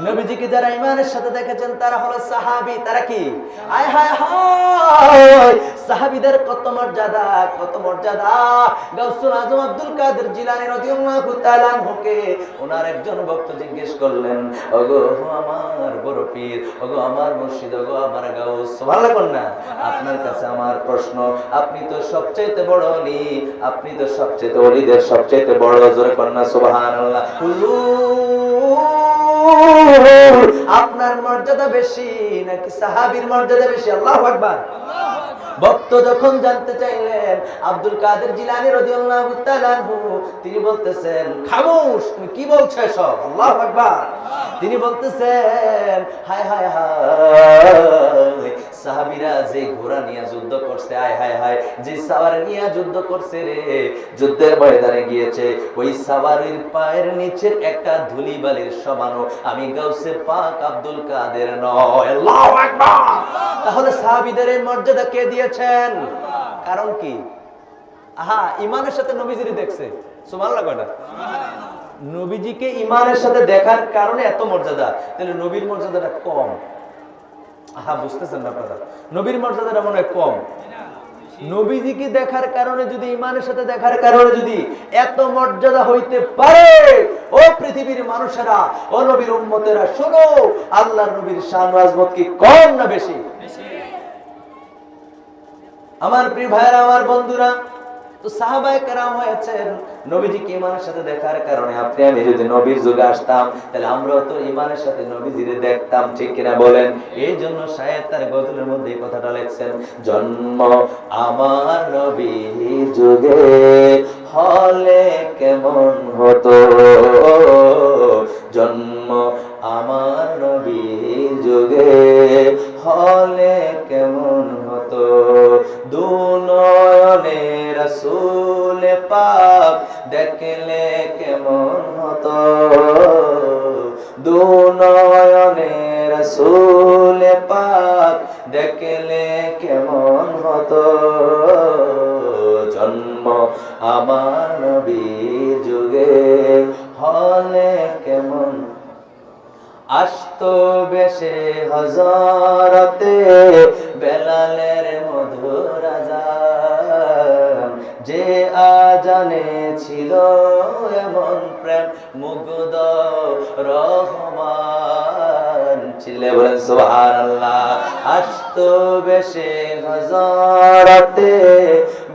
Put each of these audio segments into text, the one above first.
নবীজিকে যারা ঈমানের সাথে দেখেছেন তারা হলো সাহাবী। তারা কি? আয় হায় হায়, সাহাবীদের কত মর্যাদা, কত মর্যাদা। গাউসুল আজম আব্দুল কাদের জিলানী রাদিয়াল্লাহু তাআলা আনহুকে ওনার একজন ভক্ত জিজ্ঞেস করলেন, ওগো আমার বড় পীর, ওগো আমার মুর্শিদ, ওগো আমার গাউস, সুবহানাল্লাহ কন্যা, আপনার কাছে আমার প্রশ্ন, আপনি তো সবচেয়ে বড় ওলি, আপনি তো সবচেয়ে ওলিদের সবচেয়ে বড়, জোরে কন্যা সুবহানাল্লাহ। আপনার মর্যাদা বেশি নাকি সাহাবীর মর্যাদা বেশি? আল্লাহু আকবার। ভক্ত যখন জানতে চাইলেন আব্দুল কাদের জিলানী রাদিয়াল্লাহু তাআলা আনহু, তিনি বলতেছেন, খামোশ, তুমি কি বলছো এসব? আল্লাহু আকবার। তিনি বলতেছেন, হায় হায় হায়, সাহাবীরা যে ঘোড়া নিয়ে যুদ্ধ করছে, হায় হায় হায়, যে সাওয়ার নিয়ে যুদ্ধ করছে রে, যুদ্ধের ময়দানে গিয়েছে, ওই সাওয়ারের পায়ের নিচের একটা ধুলি বালির সমানও আমি গাউসে পাক আব্দুল কাদের নয়। আল্লাহু আকবার। তাহলে সাহাবীদের এই মর্যাদা কে দিয়েছেন? কারণ কি? আহা, ঈমানের সাথে নবীজিকে দেখছে, সুবহানাল্লাহ কয়টা? নবীজিকে ঈমানের সাথে দেখার কারণে এত মর্যাদা। তাহলে নবীর মর্যাদাটা কম? আহা, বুঝতেছেন না আপনারা? নবীর মর্যাদাটা মনে হয় কম। নবীজিকে দেখার কারণে যদি, ঈমানের সাথে দেখার কারণে যদি এত মর্যাদা হইতে পারে, ও পৃথিবীর মানুষেরা, ও নবীর উম্মতেরা, শোনো, আল্লাহর নবীর শান ও আজমত কি কম না বেশি? আমার প্রিয় ভাইরা, আমার বন্ধুরা, তো সাহাবায়ে কেরাম হয়েছেন নবীজিকে ঈমানের সাথে দেখার কারণে। আপনি আমি যদি নবীর যুগে আসতাম, তাহলে আমরাও তো ঈমানের সাথে নবীজিরে দেখতাম, ঠিক কিনা বলেন? এই জন্য শায়ের তার গজলের মধ্যে এই কথাটা লিখছেন, জন্ম আমার নবীর যুগে হলে কেমন হতো, জন্ম আমার নবীর যুগে হলে কেমন হতো, দুনয়নে রাসূল পাক দেখলে কেমন হতো, দুনয়নে রাসূল পাক দেখলে কেমন হতো, জন্ম আমার নবীর যুগে হলে কেমন। আসতো বেশে হযরতে বেলালের মধুর আযান, যে আজানে ছিল এমন প্রেম মুগ্ধ রহমান, চিল্লে বলেন সুবহানাল্লাহ। আসতো বেশে হযরতে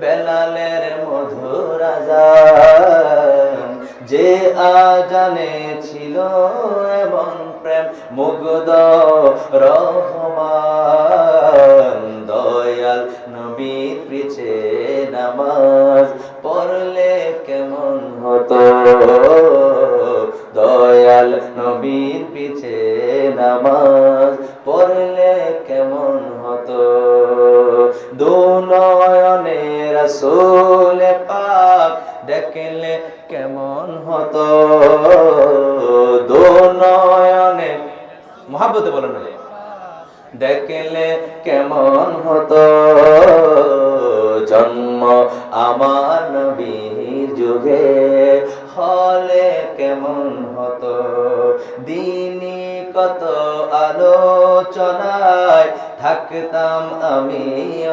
বেলালের মধুর আযান, যে আজানে ছিল এমন প্রেম মুগ্ধ রহমান, দয়াল নবীর পিছে নামাজ পড়লে কেমন হতো, দয়াল নবীর পিছে নামাজ পড়লে কেমন হতো, দুনয়নে রাসূল পাক দেখলে কেমন হতো, দুনয়নে, মহব্বতে বলেন না, দেখলে কেমন হতো, জন্ম আমার নবীর যুগে হলে কেমন হতো, দিনী কত আলোচনায় থাকতাম আমি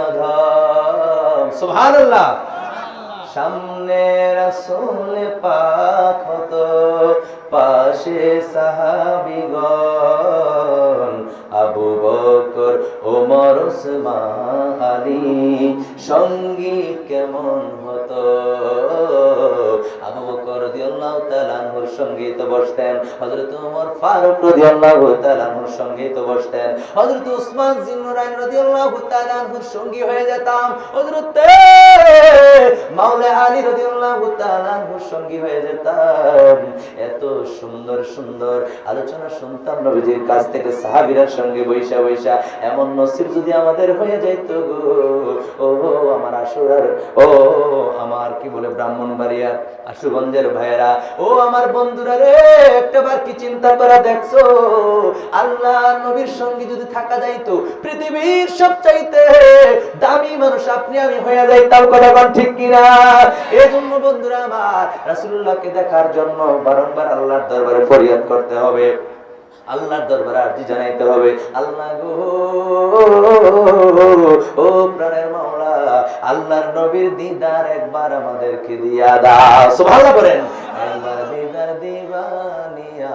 অধম, সুবহানাল্লাহ। সামনে রাসূল পাক হতো, পাশে সাহাবীগণ, আবু বকর, ওমর, ওসমান, আলী, সঙ্গী কেমন হতো, আবু বকর রাদিয়াল্লাহু তাআলা আনহুর সঙ্গে তো বসতেন, হযরত ওমর ফারুক রাদিয়াল্লাহু তাআলা আনহুর সঙ্গে তো বসতেন, হযরত উসমান জিন্নুরাইন রাদিয়াল্লাহু তাআলা আনহুর সঙ্গী হয়ে যেতাম, হযরত মাওলা আলী রাদিয়াল্লাহু তাআলা আনহুর সঙ্গী হয়ে যেতাম। এত সুন্দর সুন্দর আলোচনা শুনতাম নবীজির কাছ থেকে, সাহাবীরা সঙ্গে বৈশা বৈশা। এমন নসিব যদি আমাদের হয়ে যাইত গো, ও আমার আশুরার, ও আমার কি বলে ব্রাহ্মণবাড়িয়া আশুগঞ্জের ভাইয়েরা, ও আমার বন্ধুরা রে, একটাবার কি চিন্তা করে দেখছো, আল্লাহ নবীর সঙ্গে যদি থাকা যাইতো, পৃথিবীর সবচাইতে দামি মানুষ আপনি আমি হয়ে যাইতাম, কথা বল ঠিক কিনা? এই জন্য বন্ধুরা আমার, রাসূলুল্লাহকে দেখার জন্য বারংবার আল্লাহর দরবারে ফরিয়াদ করতে হবে। আল্লাহর দরবারে আরজি জানাইতে হবে, আল্লাহ গো, ও প্রাণের মাওলা, আল্লাহর নবীর দিদার একবার আমাদেরকে দিয়া দাও। সুবহানাল্লাহ বলেন, একবার দিদার দিবানিয়া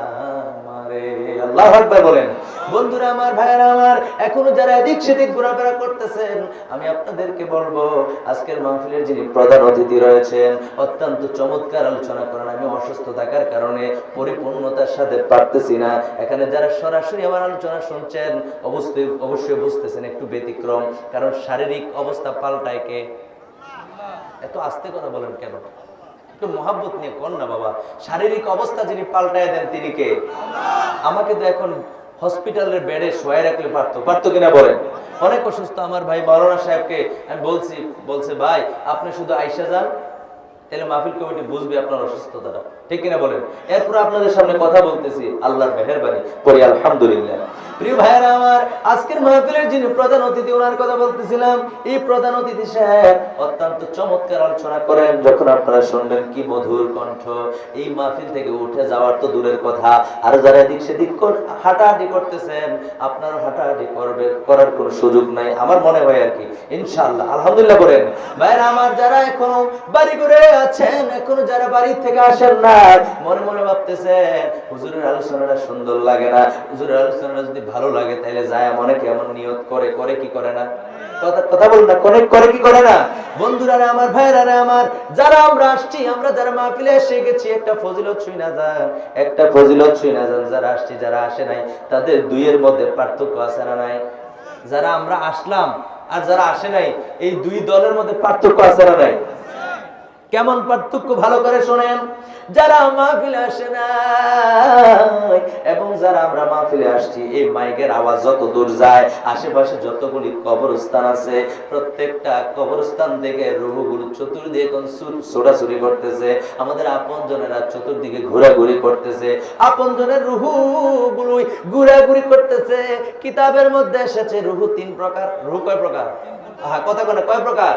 আমারে। আল্লাহু আকবার বলেন। বন্ধুরা আমার, ভাইয়েরা আমার, এখনো যারা এদিক সেদিক ঘোরাফেরা করতেছেন, আমি আপনাদেরকে বলবো, আজকের মাহফিলের যিনি প্রধান অতিথি রয়েছেন, অত্যন্ত চমৎকার আলোচনা করেন। আমি অসুস্থ থাকার কারণে পরিপূর্ণতার সাথে পারতেছি না। এখানে যারা সরাসরি আমার আলোচনা শুনছেন, অবশ্যই বুঝতেছেন একটু ব্যতিক্রম, কারণ শারীরিক অবস্থা পাল্টায় কে? এত আস্তে কথা বলেন কেন? একটু মহাব্বত নিয়ে কর না বাবা। শারীরিক অবস্থা যিনি পাল্টায় দেন তিনি কে? আমাকে তো এখন হসপিটালের বেডে শোয়াই রাখলে পারতো কিনা বলেন? অনেক অসুস্থ আমার ভাই মাওলানা সাহেবকে আমি বলছে ভাই আপনি শুধু আইসা যান, তাহলে মাহফিল কমিটি বুঝবে আপনার অসুস্থতাটা, ঠিক কিনা বলেন? এরপর আপনাদের সামনে কথা বলতেছি, আল্লাহর মেহেরবানি, পড়ি আলহামদুলিল্লাহ। প্রিয় ভাইয়েরা আমার, আজকের মাহফিলের যিনি প্রধান অতিথি, ওনার কথা বলতেছিলাম। এই প্রধান অতিথি সাহেব অত্যন্ত চমৎকার আলোচনা করেন। যখন আপনারা শুনবেন কি মধুর কণ্ঠ। এই মাহফিল থেকে উঠে যাওয়ার তো দূরের কথা, আর যারা এদিক সেদিক হাঁটাহাঁটি করতেছেন, আপনারা হাঁটাহাঁটি করার কোনো সুযোগ নাই আমার মনে হয় আর কি, ইনশাআল্লাহ। আলহামদুলিল্লাহ বলেন। ভাইয়েরা আমার, যারা এখনো বাড়ি করে আছেন, এখনো যারা বাড়ি থেকে আসেন না, মনে মনে ভাবতেছেন হুজুরের আলোচনাটা সুন্দর লাগে না, হুজুরের আলোচনাটা যদি ভালো লাগে তাহলে যায় মনে কেমন নিয়ত করে কি করে না? কথা বল না, করে কি করে না? বন্ধুরা আমার, ভাইরা আমার, যারা আমরা আসছি, আমরা যারা মাহফিলে এসে গেছি, একটা ফজিলত ছুঁই না যান, যারা আসছি যারা আসে নাই, তাদের দুইয়ের মধ্যে পার্থক্য আছে না নাই? যারা আমরা আসলাম আর যারা আসে নাই, এই দুই দলের মধ্যে পার্থক্য আছে না নাই? কেমন পার্থক্য ভালো করে শোনেন। যারা মাহফিলে আসে না এবং যারা আমরা মাহফিলে আসছি, এই মাইকের আওয়াজ যত দূর যায়, আশেপাশে যতগুলি কবরস্থান আছে, প্রত্যেকটা কবরস্থান থেকে রূহগুলো চতুর্দিকে ছোটাছুটি করতেছে। আমাদের আপনজনেরা চতুর্দিকে ঘোরাঘুরি করতেছে, আপনজনের রূহগুলো ঘোরাঘুরি করতেছে। কিতাবের মধ্যে এসেছে রূহ 3 প্রকার। রূহ কয় প্রকার? কথা বলে কয় প্রকার?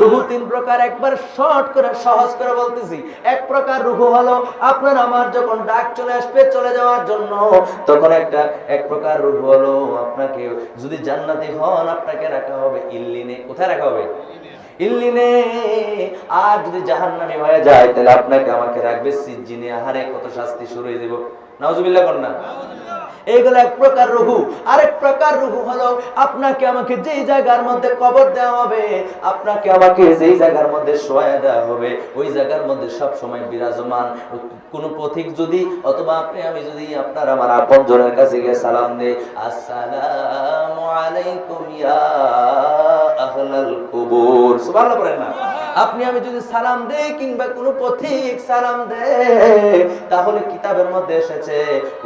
রূহ 3 প্রকার। একবার শর্ট করে সহজ করে বলতেছি। এক প্রকার রূহ হলো আপনার আমার যখন ডাক চলে আসবে চলে যাওয়ার জন্য, তখন এক প্রকার রূহ হলো আপনাকে যদি জান্নাতি হন আপনাকে রাখা হবে ইল্লিনে। কোথায় রাখা হবে? ইল্লিনে। আর যদি জাহান্নামী হয়ে যায় তাহলে আপনাকে আমাকে রাখবে সিজ্জিনে। আহারে কত শাস্তি শুরু হয়ে যাব। নাউজুবিল্লাহ কর না। এইগুলো এক প্রকার রূহ। আরেক প্রকার রূহ হলো আপনাকে আমাকে যেই জায়গার মধ্যে কবর দেওয়া হবে, আপনাকে আমাকে যেই জায়গার মধ্যে শোয়া দেওয়া হবে, ওই জায়গার মধ্যে সব সময় বিরাজমান কোন পথিক যদি অথবা আমি যদি আপনার আমার আপনজনের কাছে গিয়ে সালাম দেই, আসসালামু আলাইকুম ইয়া আহলাল কুবুর, সুবহানাল্লাহ বলেন না? আপনি আমি যদি সালাম দেই কিংবা কোন পথিক সালাম দেয়, তাহলে কিতাবের মধ্যে এসেছে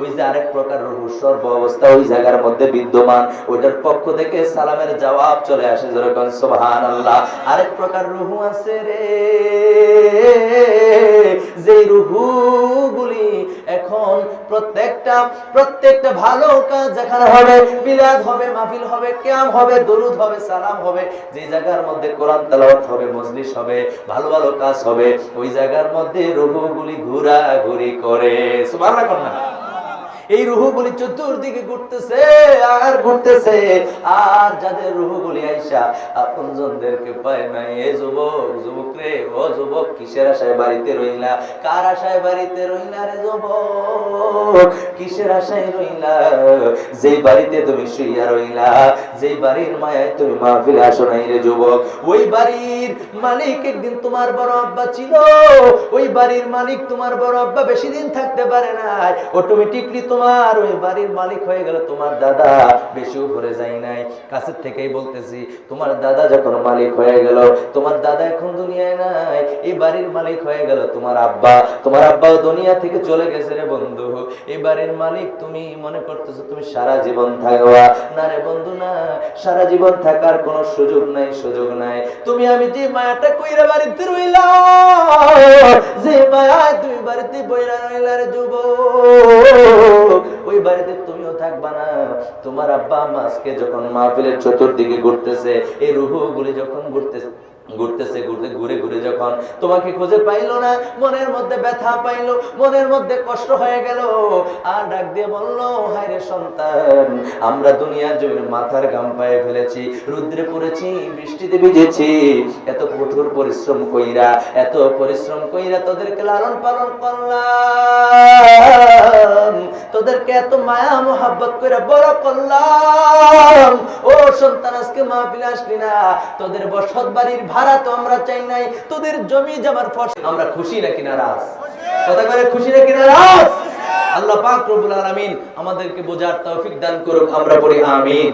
ওই যে আরেক প্রকার রূহ সর্ব অবস্থা ওই জায়গার মধ্যে বিদ্যমান, ওইটার পক্ষ থেকে সালামের জবাব চলে আসে, যেরকম সুবহানাল্লাহ। আরেক প্রকার রূহ আছে রে, যে রূহগুলি এখন প্রত্যেকটা ভালো কাজ যেখানে হবে, মিলাদ হবে, মাহফিল হবে, কিয়াম হবে, দরুদ হবে, সালাম হবে, যে জায়গার মধ্যে কোরআন তেলাওয়াত হবে, মজলিস হবে, ভালো ভালো কাজ হবে, ওই জায়গার মধ্যে রূহগুলি ঘোরাঘুরি করে। সুবহানাল্লাহ। এই রূহগুলি চতুর্দিকে ঘুরতেছে আর ঘুরতেছে, আর যাদের রূহগুলি আইসা আপনজনদেরকে পায় নাই, এ যুবক রে, ও যুবক, কিসের আশায় বাড়িতে রইলা? কার আশায় বাড়িতে রইলা রে যুবক? কিসের আশায় রইলা? যেই বাড়িতে তুমি শুইয়া রইলা, যেই বাড়ির মায়ায় তুমি মাহফিলে আসো নাই রে যুবক, ওই বাড়ির মালিক একদিন তোমার বড় আব্বা ছিল। ওই বাড়ির মালিক তোমার বড় আব্বা বেশি দিন থাকতে পারে না, অটোমেটিকলি তোমার ওই বাড়ির মালিক হয়ে গেল তোমার দাদা। বেশি উপরে যাই নাই, কাছের থেকেই বলতেছি, তোমার দাদা যখন মালিক হয়ে গেল, তোমার দাদা এখন দুনিয়ায় নাই, এই বাড়ির মালিক হয়ে গেল তোমার আব্বা। তোমার আব্বাও দুনিয়া থেকে চলে গেছে রে বন্ধু। এই বাড়ির মালিক তুমি মনে করতেছো তুমি সারা জীবন থাকবা, না রে বন্ধু না, সারা জীবন থাকার কোনো সুযোগ নাই। তুমি আমি যে মায়াটা কইরা বাড়িতে রইলাম, যে মায়া তুমি বাড়িতে বইরা রইলা রে যুবক, ওই বাড়িতে তুমিও থাকবা না। তোমার আব্বা আম্মা আজকে যখন মাহফিলের চতুর্দিকে ঘুরতেছে, এই রূহগুলি যখন ঘুরতেছে, ঘুরতেছে, ঘুরে ঘুরে যখন তোমাকে খুঁজে পাইলো না, মনের মধ্যে ব্যথা পাইলো, মনের মধ্যে কষ্ট হয়ে গেল, আর ডাক দিয়ে বললো, হায় রে সন্তান, আমরা দুনিয়ার জমির মাথার ঘাম পায়ে ফেলেছি, রুদ্রে পড়েছি, বৃষ্টিতে ভিজেছি, এত কঠোর পরিশ্রম কইরা, এত পরিশ্রম কইরা তোদেরকে লালন পালন করলাম, তোদেরকে এত মায়া মোহাব্বত করে বড় করলাম, ও সন্তান আজকে মাহফিলে আসলি না, তোদের বসত বাড়ির ভাড়া তো আমরা চাই নাই, তোদের জমি জমার ফসল, আমরা খুশি নাকি নারাজ? কথা করে খুশি নাকি নারাজ? আল্লাহ পাক রব্বুল আলামিন আমাদেরকে বোঝার তৌফিক দান করুক, আমরা পড়ি আমিন।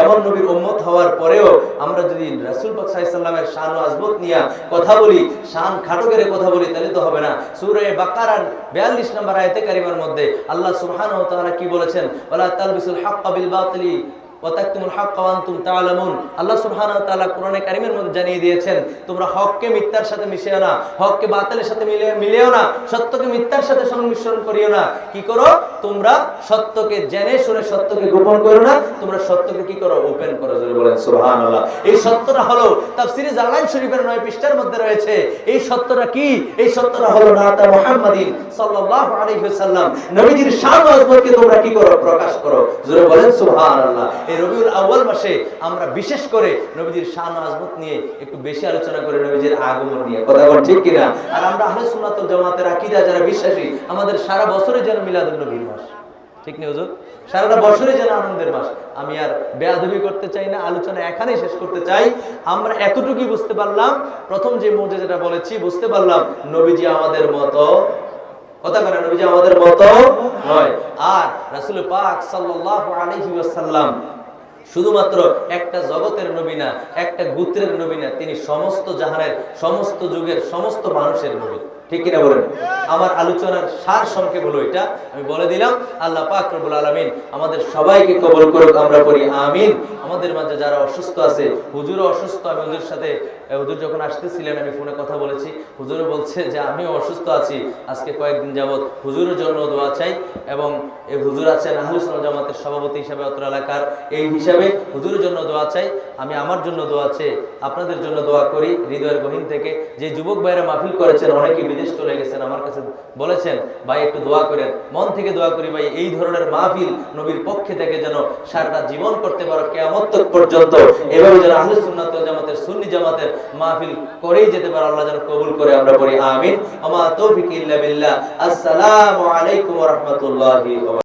এমন নবীর উম্মত হওয়ার পরেও আমরা যদি রাসূল পাক সাল্লাল্লাহু আলাইহি ওয়াসাল্লামের শান ও আজমত নিয়ে কথা বলি, শান খাটো করে কথা বলি, তাহলে তো হবে না। সূরা বাকারার 42 নম্বর আয়াতে কারিমার মধ্যে আল্লাহ সুবহানাহু ওয়া তাআলা কি বলেছেন? ওয়ালা তালবিসুল হাক্কা বিল বাতিলি ওয়া তাকতুমুল হাক্কা ওয়া আনতুম তা'লামুন। আল্লাহ সুবহানাহু ওয়া তাআলা কোরআনে কারীমের মধ্যে জানিয়ে দিয়েছেন, তোমরা হককে মিথ্যার সাথে মিশিও না, হককে বাতিলের সাথে মিলিও না, সত্যকে মিথ্যার সাথে সংমিশ্রণ করিও না। কি করো? তোমরা সত্যকে জেনে শুনে সত্যকে গোপন করো না, তোমরা সত্যকে কি করো? ওপেন করো। জোরে বলেন সুবহানাল্লাহ। এই সত্যটা হলো তাফসীরে জালালাইন শরীফের 9 পৃষ্ঠার মধ্যে রয়েছে। এই সত্যটা কি? এই সত্যটা হলো নাতা মুহাম্মাদিন সাল্লাল্লাহু আলাইহি ওয়াসাল্লাম, নবীজির শান ও আজমতকে তোমরা কি করো? প্রকাশ করো। জোরে বলেন সুবহানাল্লাহ। এই রবিউল আউয়াল মাসে আমরা বিশেষ করে নবীজির শান ও আজমত নিয়ে একটু বেশি আলোচনা করে, নবীজির আগমন নিয়ে, কথা বল ঠিক কিনা? আর আমরা আহলে সুন্নাত ওয়াল জামাতের আকীদা যারা বিশ্বাসী, আমাদের সারা বছরে যেন মিলাদুন নবীর মাস, ঠিক নেই হুজুর? সারাটা বছরে যেন আনন্দের মাস। আমি আর বেয়াদবি করতে চাই না, আলোচনা এখানেই শেষ করতে চাই। আমরা এতটুকুই বুঝতে পারলাম, প্রথম যে মুজিজাটা বলেছি, বুঝতে পারলাম নবীজি আমাদের মতো, কথা বলে, নবীজি আমাদের মতো নয়। আর রাসূল পাক সাল্লাল্লাহু আলাইহি ওয়াসাল্লাম শুধুমাত্র একটা জগতের নবী না, একটা গোত্রের নবী না, তিনি সমস্ত জাহানের, সমস্ত যুগের, সমস্ত মানুষের নবী, ঠিক কিনা বলেন? আমার আলোচনার সার সংক্ষেপ হলো এটা, আমি বলে দিলাম। আল্লাহ পাক রব্বুল আলামিন আমাদের সবাইকে কবুল করুক, আমরা পড়ি আমিন। আমাদের মাঝে যারা অসুস্থ আছে, হুজুরও অসুস্থ, আমি হুজুর সাথে, হুজুর যখন আসতেছিলেন আমি ফোনে কথা বলেছি, হুজুরও বলছে যে আমিও অসুস্থ আছি, আজকে কয়েকদিন যাবত হুজুরের জন্য দোয়া চাই। এবং এই হুজুর আছেন আহলে সুন্নাত জামাতের সভাপতি হিসাবে অত্র এলাকার, এই হিসাবে হুজুরের জন্য দোয়া চাই, আমি আমার জন্য দোয়া চাই, আপনাদের জন্য দোয়া করি হৃদয়ের গহীন থেকে। যে যুবক ভাইরা মাহফিল করেছেন, অনেকে বিদেশ চলে গেছেন, আমার কাছে বলেছেন ভাই একটু দোয়া করেন, মন থেকে দোয়া করি ভাই, এই ধরনের মাহফিল নবীর পক্ষে থেকে যেন সারাটা জীবন করতে পারো, কিয়ামত পর্যন্ত এভাবে যেন আহলে সুন্নাত ওয়াল জামাতের, সুন্নি জামাতের মাহফিল করেই যেতে পারো, আল্লাহ যেন কবুল করে, আমরা পড়ি আমিন। আমা তৌফিক ইল্লা বিল্লাহ। আসসালামু আলাইকুম ওয়া রাহমাতুল্লাহি ওয়া